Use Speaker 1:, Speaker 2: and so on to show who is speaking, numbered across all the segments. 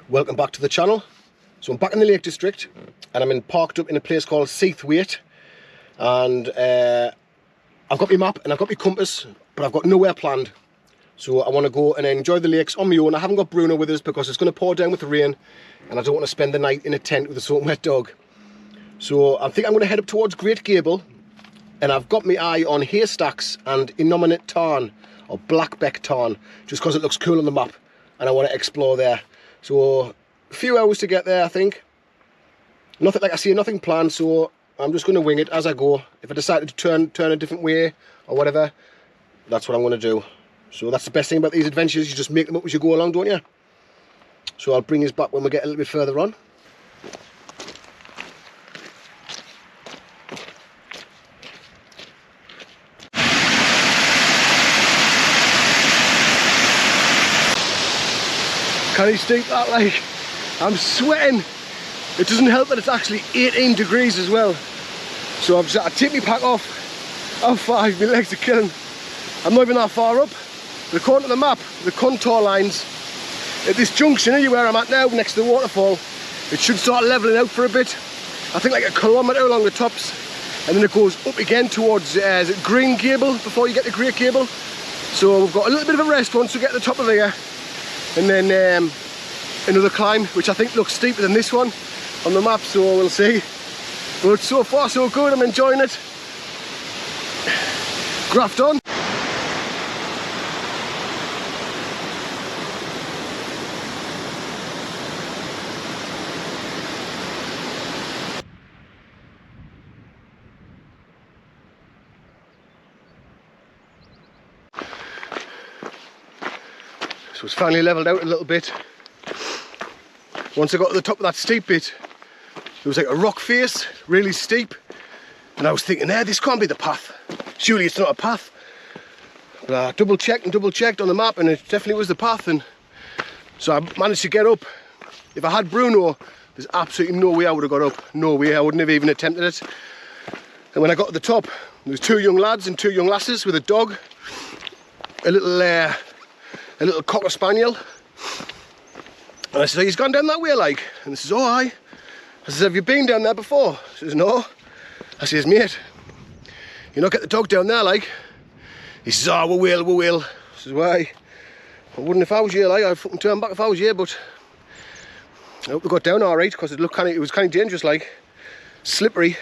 Speaker 1: Welcome back to the channel. So I'm back in the Lake District and I'm parked up in a place called Seathwaite, and I've got my map and I've got my compass, but I've got nowhere planned. So I want to go and enjoy the lakes on my own. I haven't got Bruno with us because it's going to pour down with the rain and I don't want to spend the night in a tent with a soaking wet dog. So I think I'm going to head up towards Great Gable, and I've got my eye on Haystacks and Innominate Tarn, or Blackbeck Tarn, just because it looks cool on the map and I want to explore there. So a few hours to get there, I think. Nothing, like I say, nothing planned, so I'm just going to wing it as I go. If I decide to turn a different way or whatever, that's what I'm going to do. So that's the best thing about these adventures, you just make them up as you go along, don't you? So I'll bring us back when we get a little bit further on. Can you steep that, like? I'm sweating. It doesn't help that it's actually 18 degrees as well. So I take my pack off. I'm fine, my legs are killing. I'm not even that far up. But according to the map, the contour lines at this junction here where I'm at now, next to the waterfall, it should start levelling out for a bit. I think like a kilometre along the tops, and then it goes up again towards is it Green Gable before you get to Great Gable. So we've got a little bit of a rest once we get to the top of here, and then another climb, which I think looks steeper than this one on the map, so we'll see. But so far so good, I'm enjoying it. Graft on. So it's finally levelled out a little bit. Once I got to the top of that steep bit, there was like a rock face, really steep, and I was thinking, this can't be the path. Surely it's not a path. But I double checked on the map, and it definitely was the path. And so I managed to get up. If I had Bruno, there's absolutely no way I would have got up. No way, I wouldn't have even attempted it. And when I got to the top, there was two young lads and two young lasses with a dog, a little cocker spaniel. And I said, he's gone down that way, like? And he says, oh, aye. I says, have you been down there before? He says, no. I says, mate, you not get the dog down there, like? He says, oh, we will. I says, why? I wouldn't if I was you, like. I'd fucking turn back if I was you, but I hope we got down all right, because it was kind of dangerous, like. Slippery.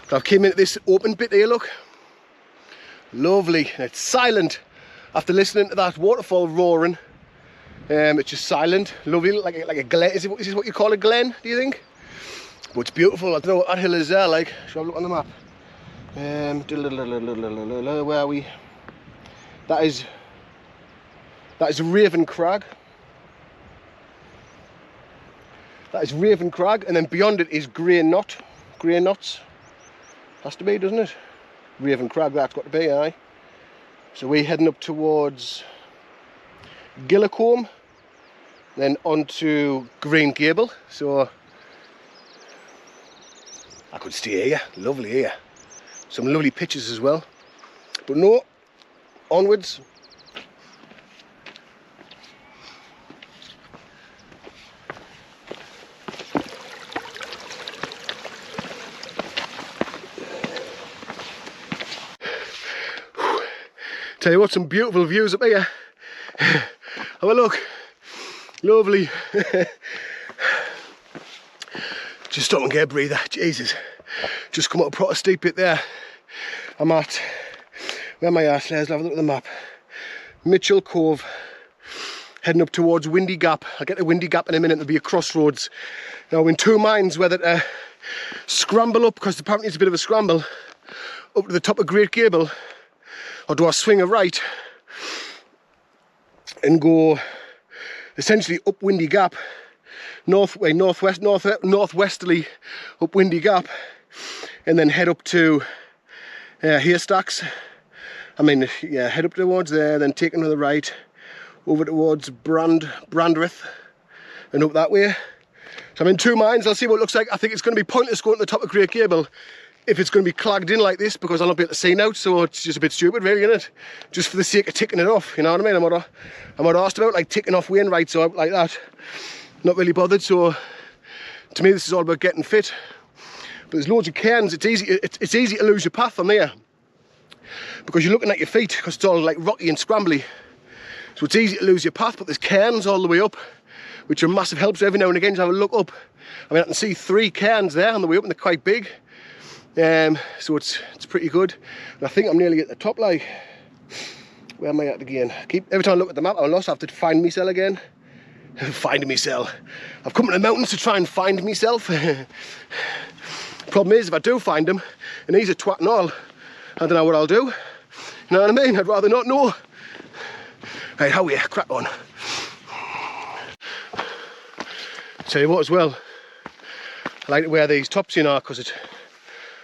Speaker 1: But I came into this open bit here, look. Lovely. And it's silent. After listening to that waterfall roaring, it's just silent, lovely, like a glen. Is this what you call a glen, do you think? But it's beautiful. I don't know what that hill is there, like. Shall I have a look on the map? Where are we? That is Raven Crag. That is Raven Crag, and then beyond it is Grey Knot. Grey Knots. Has to be, doesn't it? Raven Crag, that's got to be, aye. So we're heading up towards Gillicombe, then on to Green Gable. So I could stay here, lovely here. Some lovely pictures as well. But no, onwards. Tell you what, some beautiful views up here. Have a look. Lovely. Just stop and get a breather. Jesus. Just come up a proper steep bit there. I'm at, where am I at? Let's have a look at the map. Mitchell Cove. Heading up towards Windy Gap. I'll get to Windy Gap in a minute. There'll be a crossroads. Now I'm in two minds whether to scramble up, because apparently it's a bit of a scramble, up to the top of Great Gable, or do I swing a right and go essentially up Windy Gap, northwesterly up Windy Gap, and then head up to Haystacks. Head up towards there, then take another right over towards Brandreth and up that way. So I'm in two minds. I'll see what it looks like. I think it's going to be pointless going to the top of Great Gable if it's going to be clagged in like this, because I'll not be able to see now, so it's just a bit stupid really, isn't it? Just for the sake of ticking it off, you know what I mean? I'm not asked about like ticking off Wainwrights or like that. not really bothered. So to me this is all about getting fit. But there's loads of cairns. It's easy to lose your path on there because you're looking at your feet because it's all like rocky and scrambly. So it's easy to lose your path, but there's cairns all the way up, which are massive help. So every now and again, just have a look up. I mean, I can see 3 cairns there on the way up, and they're quite big. So it's pretty good. And I think I'm nearly at the top. Like, where am I at again? Every time I look at the map, I'm lost. I have to find myself again. Find myself. I've come to the mountains to try and find myself. Problem is, if I do find him, and he's a twat and all, I don't know what I'll do. You know what I mean? I'd rather not know. Right, how are you? Crack on. Tell you what as well, I like to wear these tops, you know, because it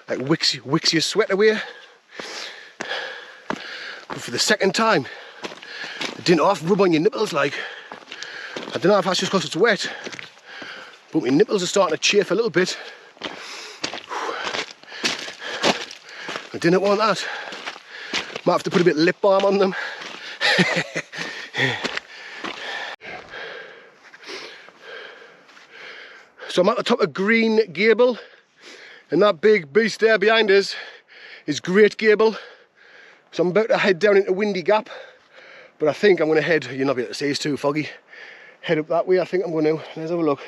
Speaker 1: like wicks your sweat away. But for the second time, it didn't half rub on your nipples. Like, I don't know if that's just because it's wet, but my nipples are starting to chafe a little bit. I didn't want that. Might have to put a bit of lip balm on them. So I'm at the top of Green Gable, and that big beast there behind us is Great Gable. So I'm about to head down into Windy Gap, but I think I'm going to head, you'll not be able to see, it's too foggy, head up that way. I think I'm going to. Let's have a look.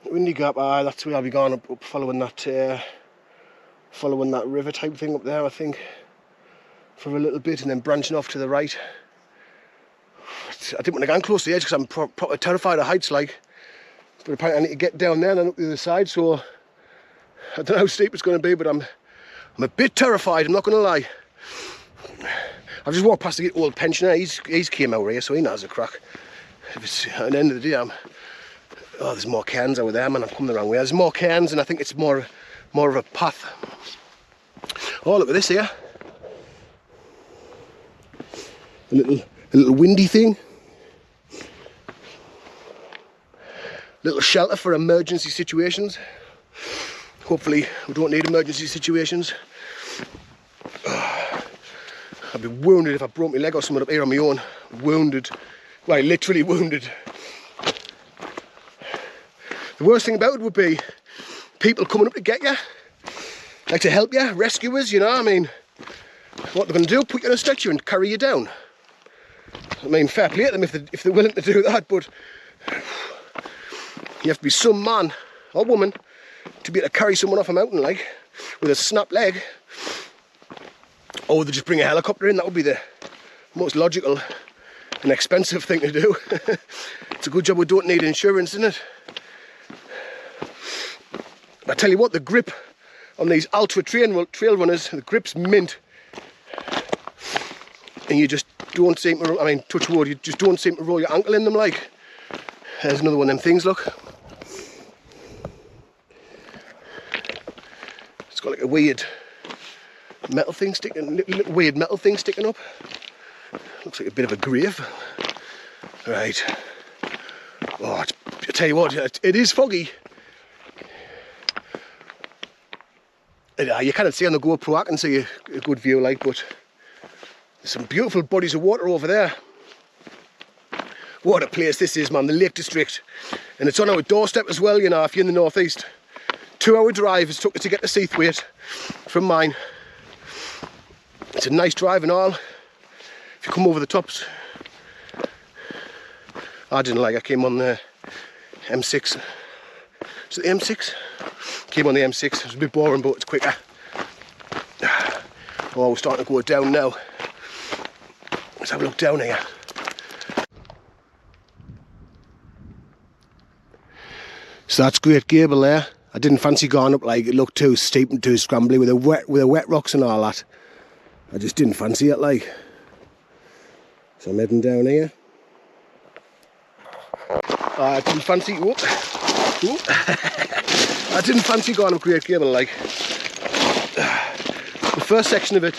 Speaker 1: Windy Gap, that's where I'll be going up following that river type thing up there, I think, for a little bit, and then branching off to the right. I didn't want to go close to the edge because I'm proper terrified of heights, like. But apparently I need to get down there and then up the other side, so I don't know how steep it's going to be, but I'm a bit terrified, I'm not going to lie. I've just walked past the old pensioner. He's came out here, so he knows a crack. If it's at the end of the day, oh, there's more cairns over there, man. I'm coming the wrong way. There's more cairns, and I think it's more of a path. Oh, look at this here. A little windy thing. Little shelter for emergency situations. Hopefully we don't need emergency situations. I'd be wounded if I broke my leg or something up here on my own. Wounded. Well, literally wounded. The worst thing about it would be people coming up to get you, like to help you, rescuers, you know. I mean, what they're going to do, put you on a stretcher and carry you down. I mean, fair play to them if they're willing to do that, but you have to be some man or woman to be able to carry someone off a mountain, like, with a snapped leg. Or they just bring a helicopter in. That would be the most logical and expensive thing to do. It's a good job we don't need insurance, isn't it? I tell you what, the grip on these ultra trail runners, the grip's mint. And you just don't seem to, I mean, touch wood, you just don't seem to roll your ankle in them, like. There's another one of them things, look. It's got like a weird metal thing sticking, little weird metal thing sticking up. Looks like a bit of a grave. Right. Oh, I tell you what, it is foggy. You can't see on the GoPro, I can see a good view, like, but there's some beautiful bodies of water over there. What a place this is, man, the Lake District. And it's on our doorstep as well, you know, if you're in the northeast. 2-hour drive it's took to get to Seathwaite from mine. It's a nice drive and all. If you come over the tops, I didn't like, I came on the M6. Is it the M6? Came on the M6, it was a bit boring, but it's quicker. Oh, we're starting to go down now. Let's have a look down here. So that's Great Gable there. I didn't fancy going up, like, it looked too steep and too scrambly with the wet rocks and all that. I just didn't fancy it, like. So I'm heading down here. I didn't fancy, I didn't fancy going up Great Gable, like. The first section of it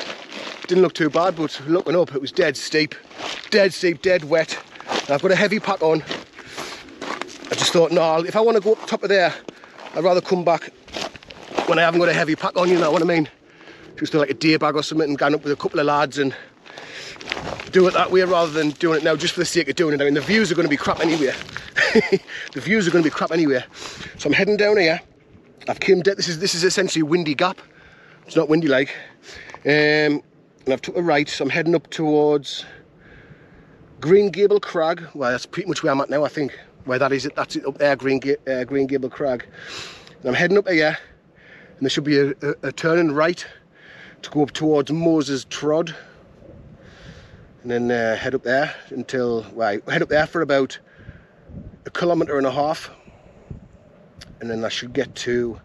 Speaker 1: didn't look too bad, but looking up it was dead steep, dead wet. And I've got a heavy pack on. I just thought, no, if I want to go up top of there, I'd rather come back when I haven't got a heavy pack on, you know what I mean? Just do like a day bag or something and going up with a couple of lads and do it that way rather than doing it now just for the sake of doing it. I mean, the views are going to be crap anyway. the views are going to be crap anyway. So I'm heading down here. I've came down, this is essentially Windy Gap. It's not windy like. And I've took a right, so I'm heading up towards Green Gable Crag. Well, that's pretty much where I'm at now, I think. Where that is, that's it up there, Green Gable Crag. And I'm heading up here, and there should be a turning right to go up towards Moses Trod. And then head up there until, well, head up there for about 1.5 kilometres. And then I should get to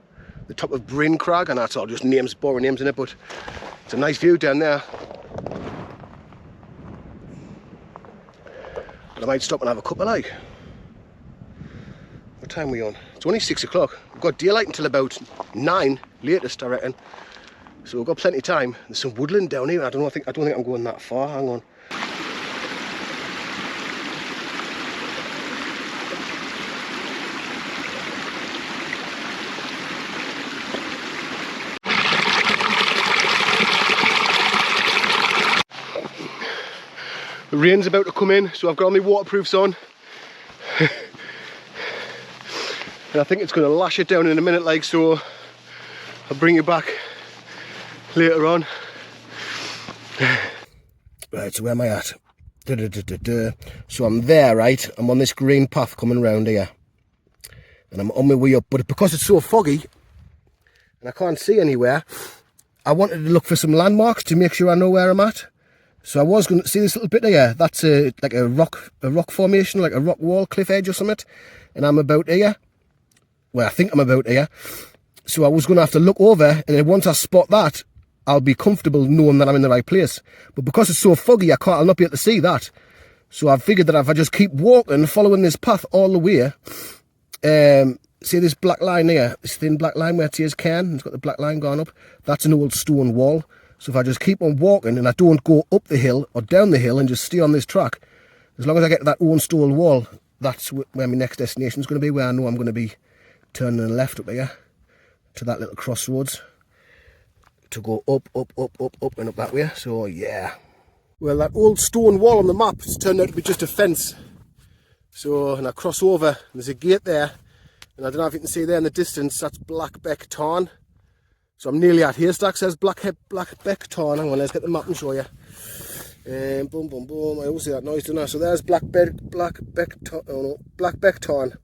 Speaker 1: the top of Bryn Crag, and that's all just names, boring names in it, but it's a nice view down there. But I might stop and have a cup of like. What time are we on? It's only 6 o'clock. We've got daylight until about 9 latest, I reckon. So we've got plenty of time. There's some woodland down here. I don't think I'm going that far. Hang on. The rain's about to come in, so I've got all my waterproofs on. And I think it's going to lash it down in a minute, like, so I'll bring you back later on. Right, so where am I at? So I'm there, right? I'm on this green path coming round here. And I'm on my way up, but because it's so foggy and I can't see anywhere, I wanted to look for some landmarks to make sure I know where I'm at. So I was going to see this little bit here. That's like a rock formation, like a rock wall, cliff edge or something. And I'm about here. Well, I think I'm about here. So I was going to have to look over, and then once I spot that, I'll be comfortable knowing that I'm in the right place. But because it's so foggy, I'll not be able to see that. So I've figured that if I just keep walking, following this path all the way, see this black line here, this thin black line where it says Cairn, it's got the black line going up. That's an old stone wall. So if I just keep on walking and I don't go up the hill or down the hill and just stay on this track, as long as I get to that old stone wall, that's where my next destination is going to be, where I know I'm going to be turning left up here to that little crossroads to go up and up that way. So yeah. Well, that old stone wall on the map has turned out to be just a fence. So, and I cross over, and there's a gate there, and I don't know if you can see there in the distance, that's Blackbeck Tarn. So I'm nearly at Haystack, says Blackbeck Tarn. Hang on, let's get the map and show you. Boom, boom, boom. I always see that noise, don't I? So there's Blackbeck Tarn.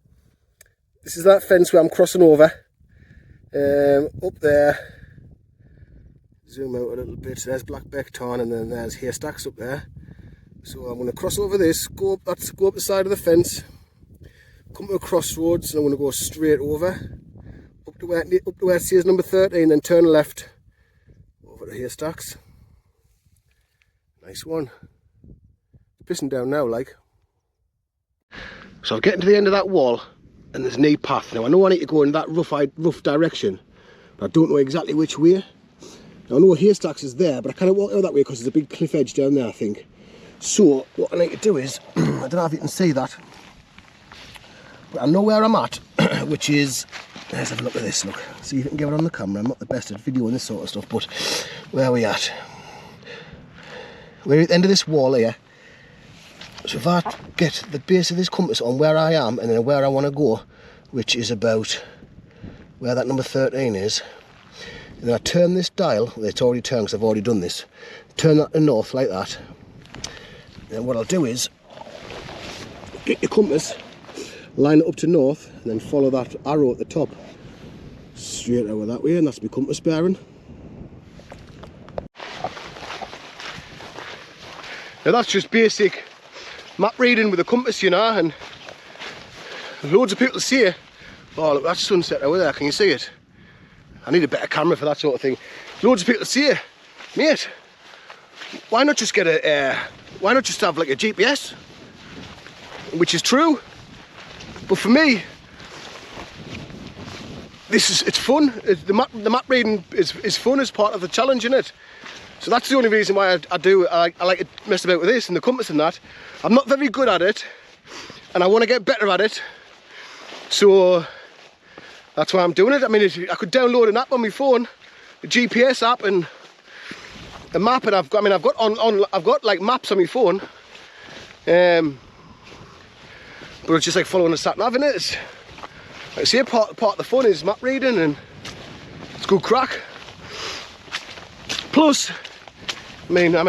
Speaker 1: This is that fence where I'm crossing over. Up there. Zoom out a little bit. So there's Blackbeck Tarn, and then there's Haystacks up there. So I'm going to cross over this, go up the side of the fence, come to a crossroads, and I'm going to go straight over. Up to where it says number 13, then turn left over to Haystacks. Nice one. It's pissing down now, like. So I'm getting to the end of that wall, and there's no path. Now I know I need to go in that rough direction, but I don't know exactly which way. Now I know Haystacks is there, but I can't walk out that way because there's a big cliff edge down there, I think. So what I need to do is, I don't know if you can see that, but I know where I'm at, which is, let's have a look at this, look. See if you can get it on the camera. I'm not the best at videoing this sort of stuff, but where are we at? We're at the end of this wall here. So if I get the base of this compass on where I am and then where I want to go, which is about where that number 13 is, and then I turn this dial, well, it's already turned because I've already done this, turn that to north like that. Then what I'll do is get your compass, line it up to north, and then follow that arrow at the top straight over that way, and that's my compass bearing. Now that's just basic map reading with a compass, you know, and loads of people say, oh look, that's sunset over there, can you see it? I need a better camera for that sort of thing. Loads of people say, mate, why not just get why not just have like a GPS? Which is true, but for me, it's fun. The map reading is fun as part of the challenge, isn't it? So that's the only reason why I like to mess about with this and the compass and that. I'm not very good at it, and I want to get better at it. So that's why I'm doing it. I mean, I could download an app on my phone, a GPS app and a map, and I've got like maps on my phone. But But it's just like following a sat nav, innit? It's, like I say, part of the fun is map reading, and it's good crack. Plus, I mean, I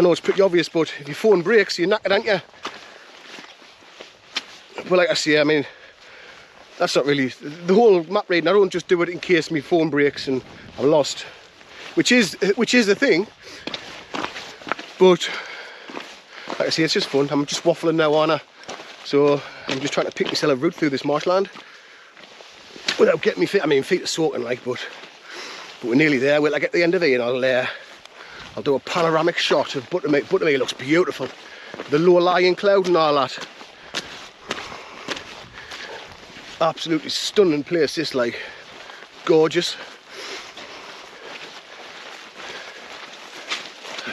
Speaker 1: know it's pretty obvious, but if your phone breaks, you're knackered, aren't you? But like I say, I mean, that's not really the whole map reading. I don't just do it in case my phone breaks and I'm lost, which is the thing. But like I say, it's just fun. I'm just waffling now, aren't I? So I'm just trying to pick myself a route through this marshland without getting me feet. I mean, feet are soaking like, but we're nearly there. Well, I get to the end of it, and I'll do a panoramic shot of Buttermere. Buttermere looks beautiful. The low-lying cloud and all that. Absolutely stunning place, this, like, gorgeous.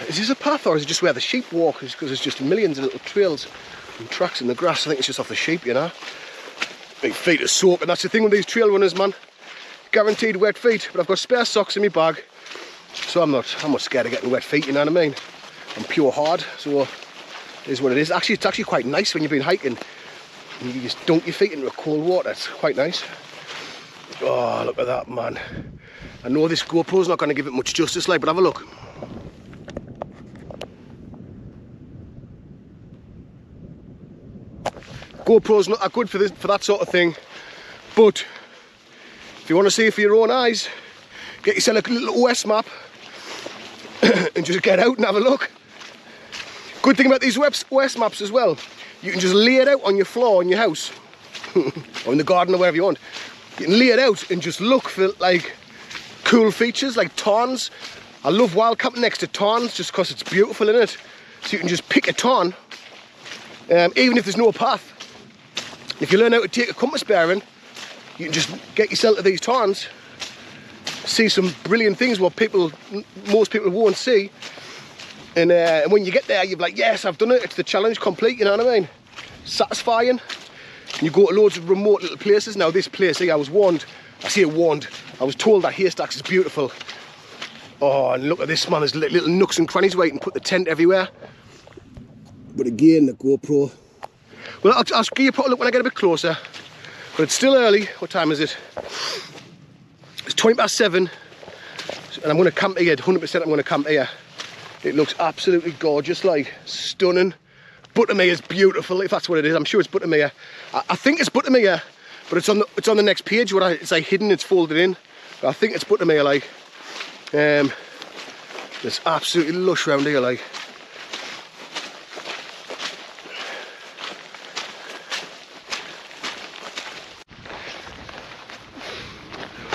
Speaker 1: Is this a path, or is it just where the sheep walk? Because there's just millions of little trails and tracks in the grass. I think it's just off the sheep, you know. My feet are soaking. That's the thing with these trail runners, man. Guaranteed wet feet. But I've got spare socks in my bag, so I'm not scared of getting wet feet, you know what I mean? I'm pure hard, so it is what it is. Actually, it's actually quite nice when you've been hiking. And you just dunk your feet into cold water. It's quite nice. Oh, look at that, man. I know this GoPro's not going to give it much justice, like, but have a look. GoPro's not that good for that sort of thing, but if you want to see it for your own eyes, get yourself a little OS map and just get out and have a look. Good thing about these OS maps as well, you can just lay it out on your floor in your house or in the garden or wherever you want. You can lay it out and just look for like cool features like tarns. I love wild camping next to tarns just because it's beautiful, in it. So you can just pick a tarn, even if there's no path. If you learn how to take a compass bearing, you can just get yourself to these tarns, see some brilliant things what most people won't see, and when you get there, you're like, yes, I've done it. It's the challenge complete. You know what I mean? Satisfying. And you go to loads of remote little places. Now this place here, I was warned. I say warned. I was told that Haystacks is beautiful. Oh, and look at this, man. There's little nooks and crannies where you can put the tent everywhere. But again, the GoPro. Well, I'll give you a look when I get a bit closer. But it's still early. What time is it? It's 7:20, and I'm going to camp here. 100% I'm going to camp here. It looks absolutely gorgeous, like stunning. Buttermere is beautiful, if that's what it is. I'm sure it's Buttermere. I think it's Buttermere, but it's on the next page. It's like hidden, it's folded in. But I think it's Buttermere, like. It's absolutely lush around here, like.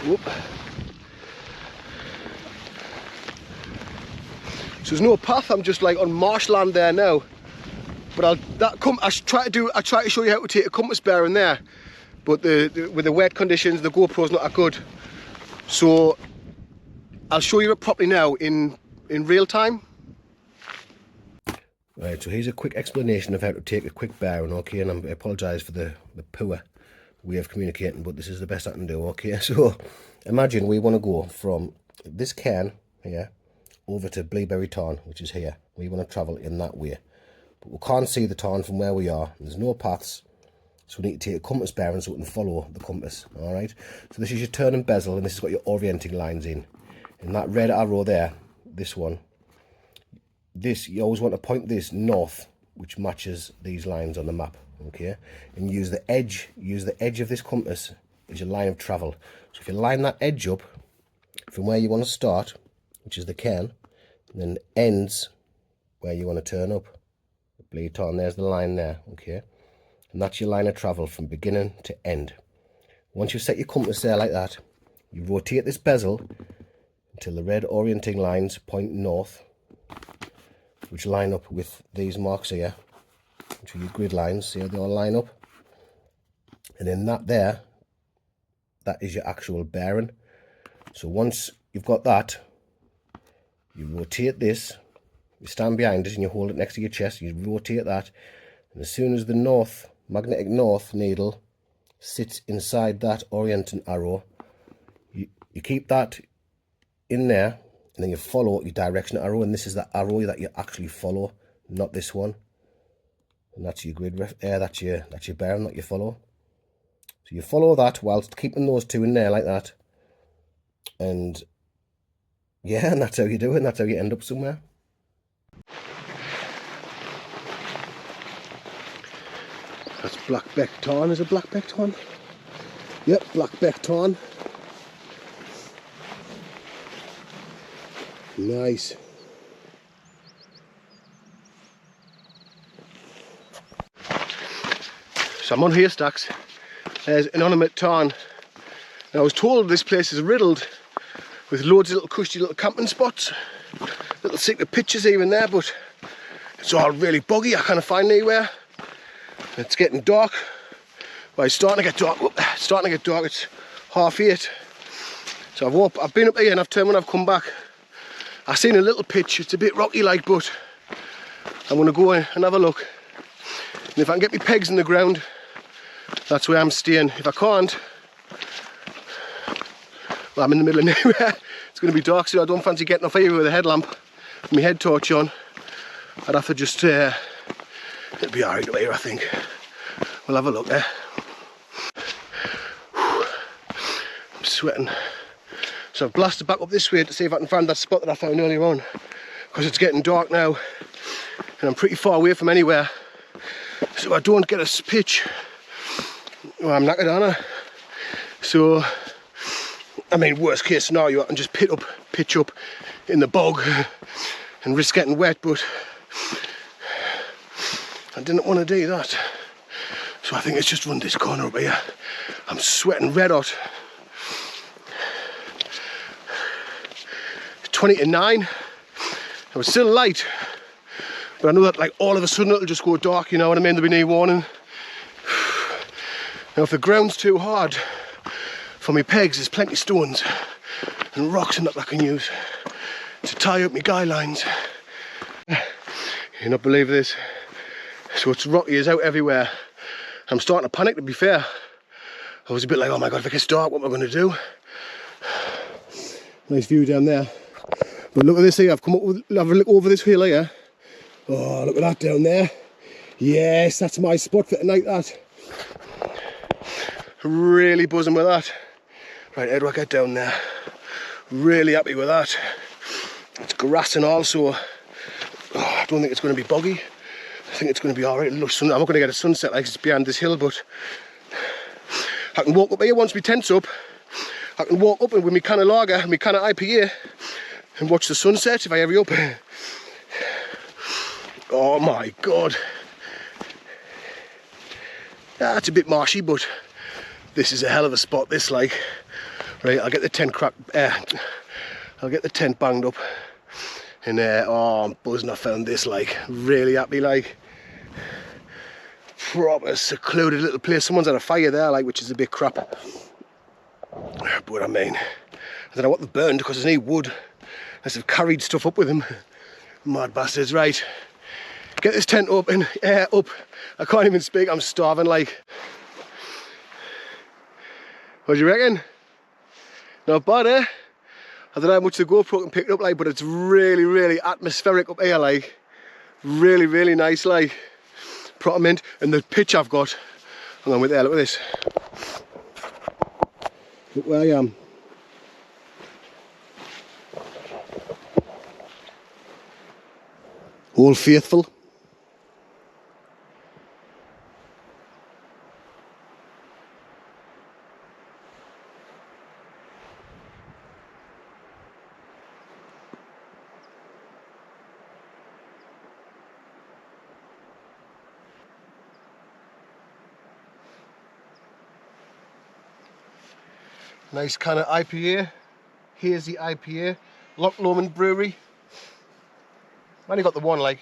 Speaker 1: Whoop. So there's no path. I'm just like on marshland there now. But I try to show you how to take a compass bearing there. But with the wet conditions, the GoPro's not that good. So I'll show you it properly now in real time. Right, so here's a quick explanation of how to take a quick bearing, okay? And I apologise for the poor way of communicating, but this is the best I can do, okay? So imagine we want to go from this cairn here over to Bleaberry Tarn, which is here. We want to travel in that way, but we can't see the tarn from where we are. There's no paths, so we need to take a compass bearing so we can follow the compass. All right, so this is your turn and bezel, and this has got your orienting lines in. And that red arrow there, this one, this, you always want to point this north, which matches these lines on the map, okay? And use the edge of this compass as your line of travel. So if you line that edge up from where you want to start, which is the cairn, and then ends where you want to turn up, Bleed Tarn, there's the line there, okay? And that's your line of travel from beginning to end. Once you've set your compass there like that, you rotate this bezel until the red orienting lines point north, which line up with these marks here, which are your grid lines. See how they all line up? And then that is your actual bearing. So once you've got that, you rotate this, you stand behind it and you hold it next to your chest, you rotate that, and as soon as the magnetic north needle sits inside that orienting arrow, you keep that in there, and then you follow your direction arrow, and this is the arrow that you actually follow, not this one. And that's your grid, that's your bearing that you follow. So you follow that whilst keeping those two in there like that. And yeah, and that's how you do it, and that's how you end up somewhere. That's blackback tarn. Is it blackback tarn? Yep, blackback tarn. Nice. So I'm on haystacks. There's an ornament tarn. Now I was told this place is riddled with loads of little cushy little camping spots. Little secret pitches even there, but it's all really boggy. I can't find anywhere. It's getting dark. Well, it's starting to get dark. Whoop, it's starting to get dark. It's 8:30. So I've been up here and I've turned when I've come back. I've seen a little pitch. It's a bit rocky like, but I'm going to go in and have a look. And if I can get my pegs in the ground, that's where I'm staying. If I can't, well, I'm in the middle of nowhere. It's going to be dark, so I don't fancy getting off here with a headlamp and my head torch on. I'd have to just, it'll be alright up here, I think. We'll have a look there. I'm sweating. So I've blasted back up this way to see if I can find that spot that I found earlier on. Because it's getting dark now and I'm pretty far away from anywhere. So I don't get a pitch. Well, I'm knackered, aren't I? So, I mean, worst case scenario, I can just pitch up in the bog and risk getting wet, but I didn't want to do that. So I think it's just run this corner up here. I'm sweating red hot. 20 to 9. It was still light, but I know that like all of a sudden it'll just go dark, you know what I mean? There'll be no warning. Now if the ground's too hard for me pegs, there's plenty of stones and rocks and that I can use to tie up my guy lines. You'll not believe this. So it's rocky as out everywhere. I'm starting to panic, to be fair. I was a bit like, oh my god, if it gets dark, what am I going to do? Nice view down there. But look at this here, I've come up with, have a look over this hill here. Oh, look at that down there. Yes, that's my spot for tonight, that. Really buzzing with that. Right, how do I get down there? Really happy with that. It's grass and all, so I don't think it's going to be boggy. I think it's going to be alright. I'm not going to get a sunset like it's behind this hill, but I can walk up here once my tent's up. I can walk up with my can of lager and my can of IPA and watch the sunset if I hurry up. Oh my god. Yeah, it's a bit marshy, but this is a hell of a spot, this, like. Right, I'll get the tent I'll get the tent banged up. And oh, I'm buzzing I found this, like. Really happy, like. Proper secluded little place. Someone's had a fire there, like, which is a bit crap. But I mean, I don't know what they've burned because there's no wood. Unless they've carried stuff up with them. Mad bastards, right. Get this tent up and air up. I can't even speak, I'm starving, like. What do you reckon? Not bad, eh? I don't know how much the GoPro can pick it up, like, but it's really, really atmospheric up here, like. Really, really nice, like. Proper mint. And the pitch I've got, hang on with there, look at this. Look where I am. Old Faithful. Nice kind of IPA, hazy IPA, Loch Lomond Brewery. I've only got the one, like.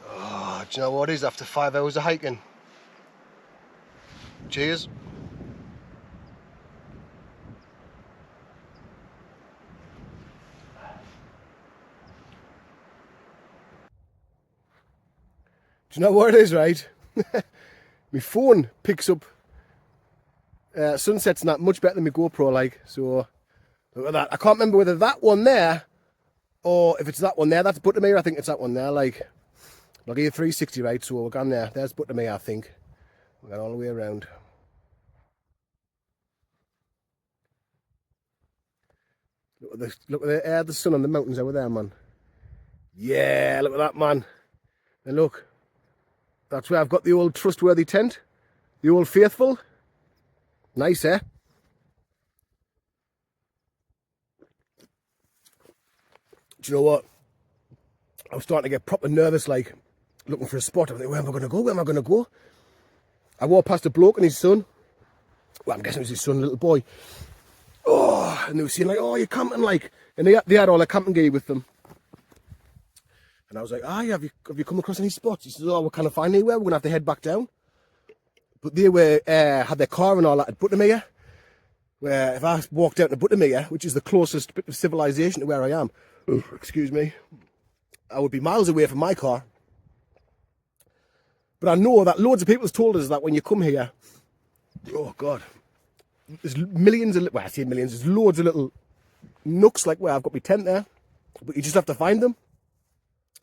Speaker 1: Oh, do you know what it is after 5 hours of hiking? Cheers. Do you know what it is, right? My phone picks up sunsets and that much better than my GoPro, like. So look at that. I can't remember whether that one there or if it's that one there, that's Buttermere. I think it's that one there. Like, I'll give you 360, right? So we're gone there. There's Buttermere, I think. We're going all the way around. Look at the sun on the mountains over there, man. Yeah, look at that, man. And look, that's where I've got the old trustworthy tent. The old faithful. Nice, eh? Do you know what? I was starting to get proper nervous, like, looking for a spot. I was like, where am I going to go? Where am I going to go? I walked past a bloke and his son. Well, I'm guessing it was his son, little boy. Oh, and they were saying, like, oh, you're camping, like. And they had all their camping gear with them. And I was like, have you come across any spots? He says, oh, we can't find anywhere. We're going to have to head back down. But they were had their car and all that at Buttermere. Where if I walked out to Buttermere, which is the closest bit of civilization to where I am, excuse me, I would be miles away from my car. But I know that loads of people have told us that when you come here, oh God, there's millions of, well, I say millions, there's loads of little nooks like where I've got my tent there, but you just have to find them,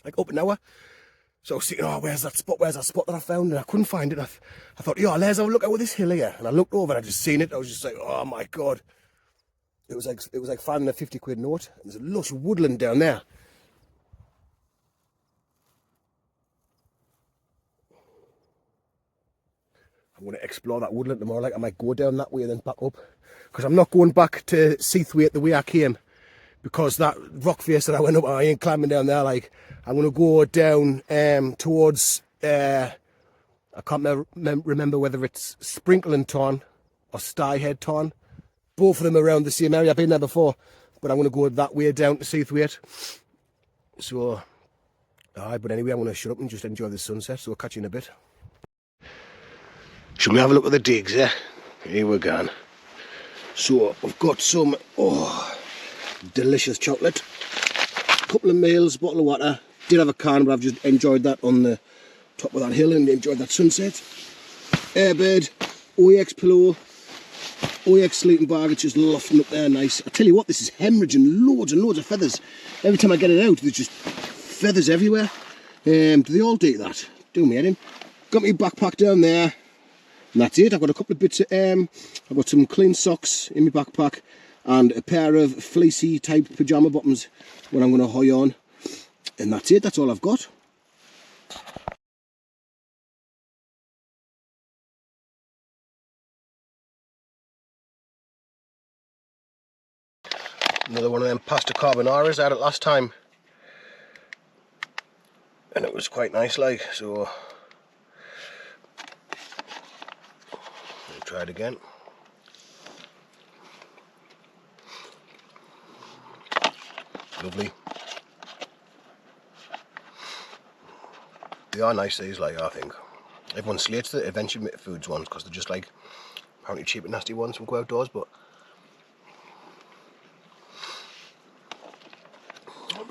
Speaker 1: like up an hour. So I was thinking, oh, where's that spot that I found? And I couldn't find it. I thought, yeah, let's have a look over this hill here. And I looked over and I just seen it. I was just like, oh my God. It was like finding a 50 quid note. There's a lush woodland down there. I'm going to explore that woodland tomorrow. Like, I might go down that way and then back up. Because I'm not going back to Seathwaite the way I came. Because that rock face that I went up, I ain't climbing down there. Like, I'm going to go down towards, I can't remember whether it's Sprinkling Tarn or Styhead Tarn. Both of them around the same area. I've been there before. But I'm going to go that way down to Seathwaite. So, but anyway, I'm going to shut up and just enjoy the sunset. So I'll catch you in a bit. Should we have a look at the digs, eh? Here we're going. So, I've got some, delicious chocolate. A couple of meals, bottle of water. Did have a can, but I've just enjoyed that on the top of that hill and enjoyed that sunset. Airbird, OEX pillow, OEX sleeping bag. It's just lofting up there nice. I tell you what, this is hemorrhaging loads and loads of feathers. Every time I get it out, there's just feathers everywhere. Do they all do that? Do me head in. Got my backpack down there. And that's it. I've got a couple of bits of, I've got some clean socks in my backpack and a pair of fleecy type pyjama bottoms when I'm going to hoy on. And that's it. That's all I've got. Another one of them pasta carbonaras. I had it last time. And it was quite nice, like, so I'll try it again. Lovely. They are nice, these, like, I think. Everyone slates the Adventure Foods ones because they're just like apparently cheap and nasty ones from Go Outdoors, but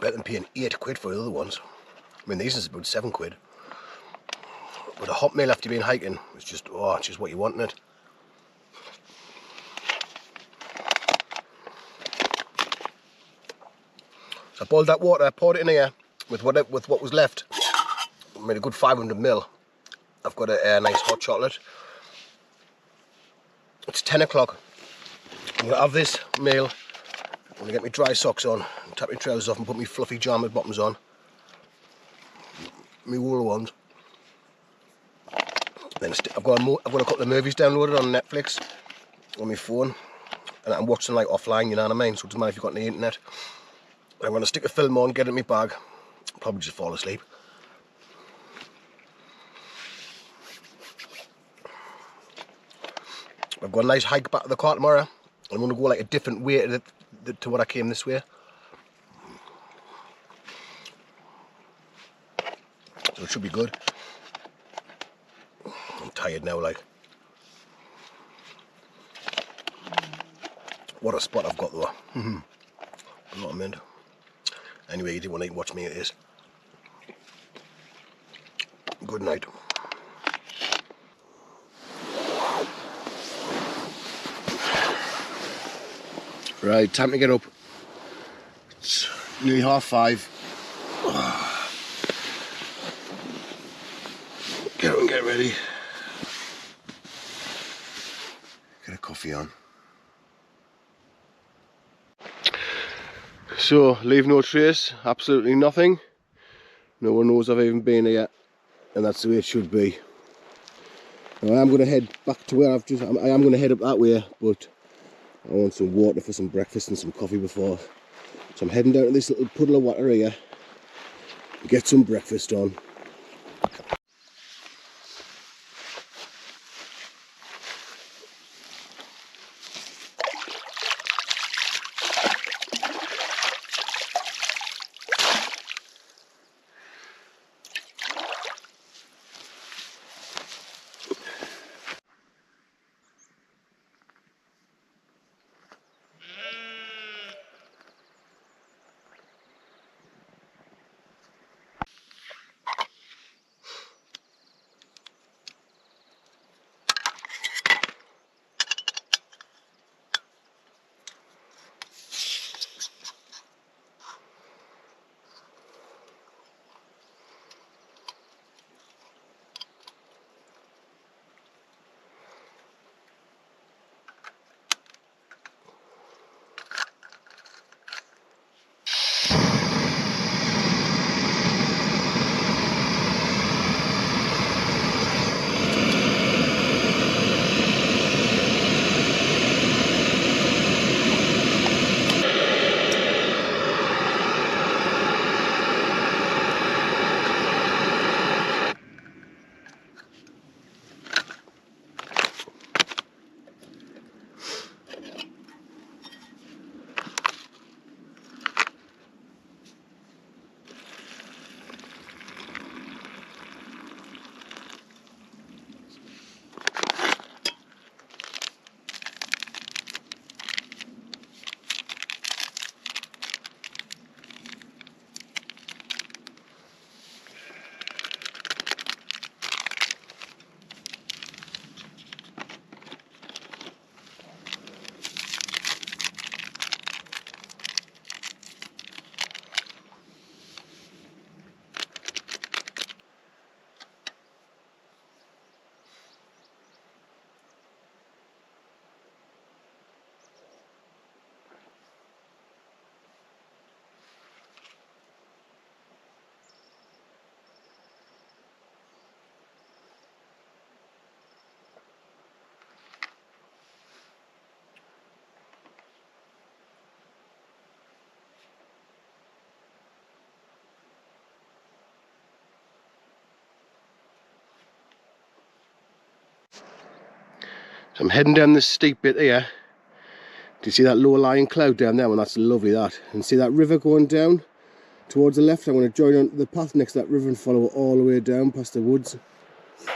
Speaker 1: better than paying 8 quid for the other ones. I mean, these is about 7 quid. But a hot meal after you've been hiking is just, oh, it's just what you want in it. So I boiled that water, I poured it in here with what was left. I made a good 500 ml. I've got a nice hot chocolate. It's 10 o'clock. I'm going to have this meal. I'm going to get my dry socks on, tap my trousers off and put my fluffy pyjama bottoms on. My wool ones. Then I've got a couple of movies downloaded on Netflix on my phone. And I'm watching like offline, you know what I mean? So it doesn't matter if you've got any internet. I'm going to stick a film on, get it in my bag, probably just fall asleep. I've got a nice hike back to the car tomorrow. I'm going to go like a different way to what I came this way. So it should be good. I'm tired now, like. What a spot I've got though. I'm not a mint. Anyway, you didn't want to watch me, it is. Good night. Right, time to get up. It's nearly 5:30. Get up and get ready. Get a coffee on. So, leave no trace, absolutely nothing. No one knows I've even been here, and that's the way it should be. Now, I am going to head back to where I am going to head up that way, but I want some water for some breakfast and some coffee before. So I'm heading down to this little puddle of water here to get some breakfast on. So I'm heading down this steep bit here. Do you see that low-lying cloud down there? Well, that's lovely, that. And see that river going down towards the left? I'm going to join on the path next to that river and follow it all the way down past the woods. So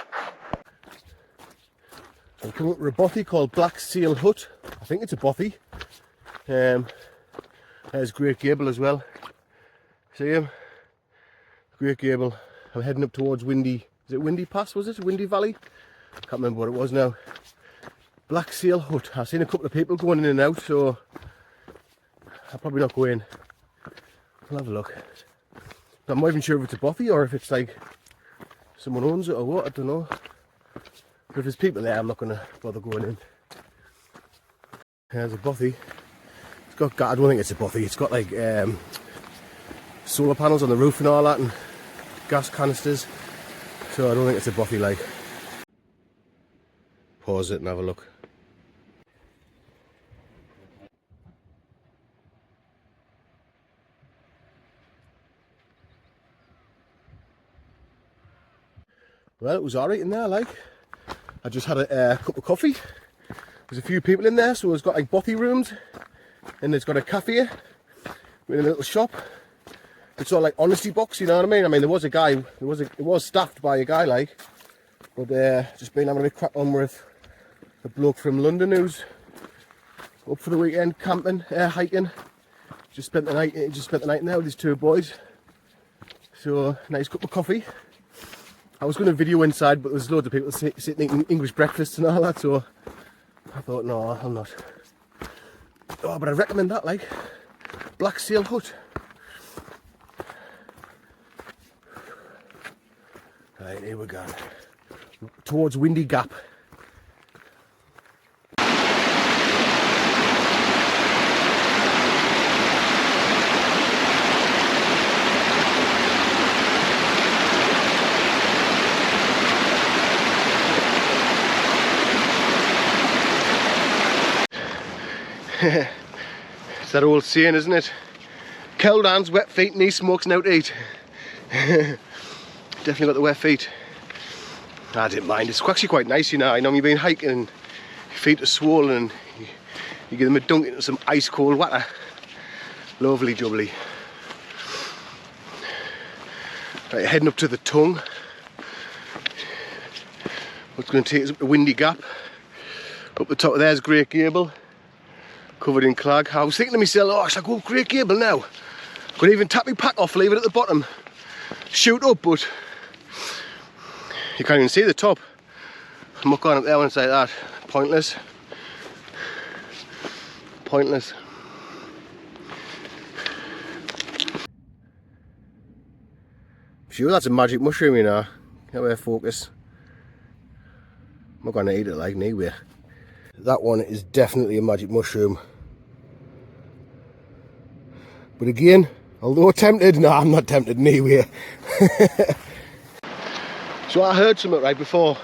Speaker 1: I'm coming up with a bothy called Black Seal Hut. I think it's a bothy. There's Great Gable as well. See him? Great Gable. I'm heading up towards Windy. Is it Windy Pass? Was it Windy Valley? Can't remember what it was now. Black Seal Hut. I've seen a couple of people going in and out, so I'll probably not go in. I'll have a look. I'm not even sure if it's a bothy or if it's like someone owns it or what, I don't know. But if there's people there, I'm not going to bother going in. There's a bothy. It's got, I don't think it's a bothy, it's got like solar panels on the roof and all that, and gas canisters. So I don't think it's a bothy like. Pause it and have a look. Well, it was alright in there, like. I just had a cup of coffee. There's a few people in there, so it's got like bothy rooms. And it's got a cafe with a little shop. It's all like honesty box, you know what I mean? I mean, there was a guy, it was staffed by a guy, like. But just been having a bit crap on with a bloke from London who's up for the weekend camping, hiking. Just spent the night in there with his two boys. So, nice cup of coffee. I was going to video inside, but there's loads of people sitting eating English breakfasts and all that, so I thought, no, I'm not. Oh, but I recommend that, like, Black Seal Hut. Right, here we go. Towards Windy Gap. It's that old saying, isn't it? Cold hands, wet feet, knee smokes, now to eat. Definitely got the wet feet. I didn't mind. It's actually quite nice, you know. I know you've been hiking and your feet are swollen and you give them a dunk into some ice cold water. Lovely jubbly. Right, heading up to the tongue. What's going to take us up to Windy Gap. Up the top of there's Great Gable, covered in clag. I was thinking to myself, oh, should I go up Great Gable now? Could even tap my pack off, leave it at the bottom, shoot up, but you can't even see the top. I'm not going up there when it's like that. Pointless. Pointless. Sure, that's a magic mushroom, you know. Get away, focus. I'm not going to eat it like anyway. That one is definitely a magic mushroom. But again, although tempted, no, I'm not tempted anyway. So I heard something right before.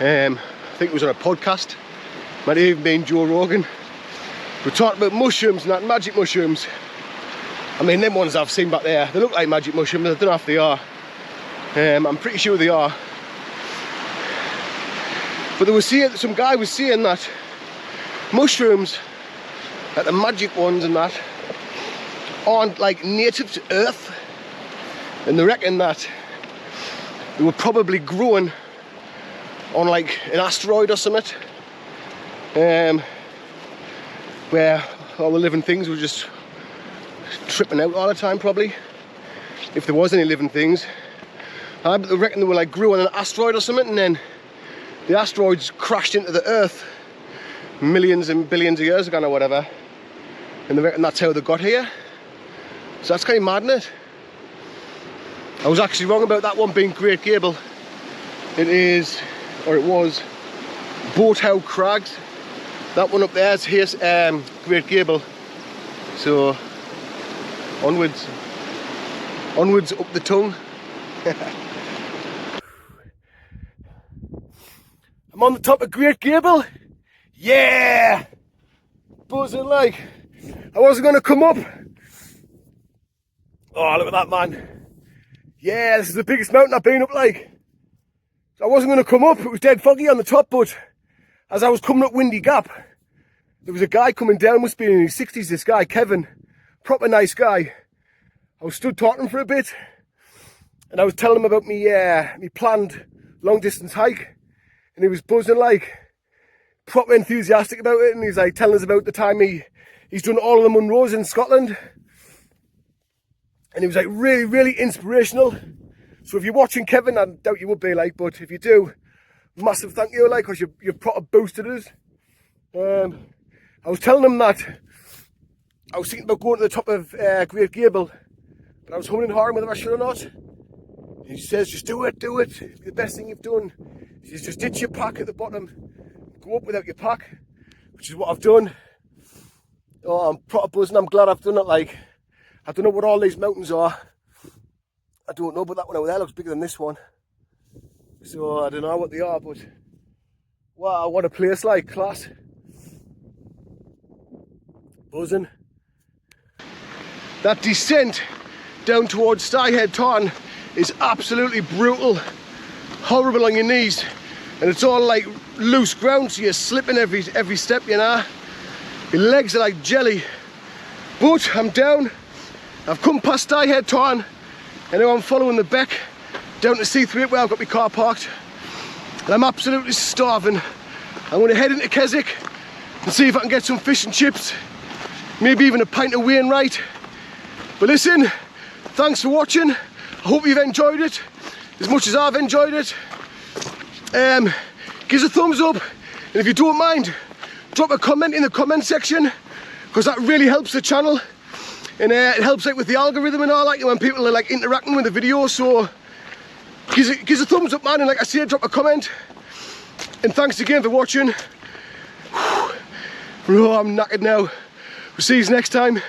Speaker 1: I think it was on a podcast. Might have even been Joe Rogan. We're talking about mushrooms and that magic mushrooms. I mean, them ones I've seen back there, they look like magic mushrooms. I don't know if they are. I'm pretty sure they are. But they were saying, some guy was saying that mushrooms, like the magic ones and that, aren't like native to Earth, and they reckon that they were probably growing on like an asteroid or something, where all the living things were just tripping out all the time, probably, if there was any living things. But they reckon they were like grew on an asteroid or something, and then the asteroids crashed into the Earth millions and billions of years ago or whatever, and they reckon that's how they got here. So that's kind of mad, isn't it? I was actually wrong about that one being Great Gable. It is, or it was, Boathouse Crags. That one up there is here's Great Gable. So onwards up the tongue. I'm on the top of Great Gable. Yeah! Buzzing like. I wasn't going to come up. Oh, look at that, man. Yeah, this is the biggest mountain I've been up like. So I wasn't going to come up. It was dead foggy on the top, but as I was coming up Windy Gap, there was a guy coming down, must be in his 60s, this guy, Kevin. Proper nice guy. I was stood talking for a bit, and I was telling him about me planned long distance hike. And he was buzzing like, proper enthusiastic about it, and he's like telling us about the time he's done all of the Munros in Scotland. And he was like really, really inspirational. So if you're watching, Kevin, I doubt you would be like, but if you do, massive thank you, like, because you've proper boosted us. I was telling him that I was thinking about going to the top of Great Gable, but I was humming and hawing whether I should or not. And he says, just do it, it's the best thing you've done. He says, just ditch your pack at the bottom, go up without your pack, which is what I've done. Oh, I'm proper buzzing, I'm glad I've done it. Like, I don't know what all these mountains are. I don't know, but that one over there looks bigger than this one. So I don't know what they are, but wow, what a place, like, class. Buzzing. That descent down towards Styhead Tarn is absolutely brutal. Horrible on your knees, and it's all like loose ground, so you're slipping every step, you know. Your legs are like jelly. But I'm down. I've come past Styhead Tarn, and now I'm following the beck down to C3 where I've got my car parked. And I'm absolutely starving. I'm going to head into Keswick and see if I can get some fish and chips, maybe even a pint of Wainwright. But listen, thanks for watching. I hope you've enjoyed it as much as I've enjoyed it. Give us a thumbs up, and if you don't mind, drop a comment in the comment section, because that really helps the channel, and it helps out with the algorithm and all that, when people are like interacting with the video. So Give us a thumbs up, man, and like I said, drop a comment. And thanks again for watching. Oh, I'm knackered now. We'll see you next time.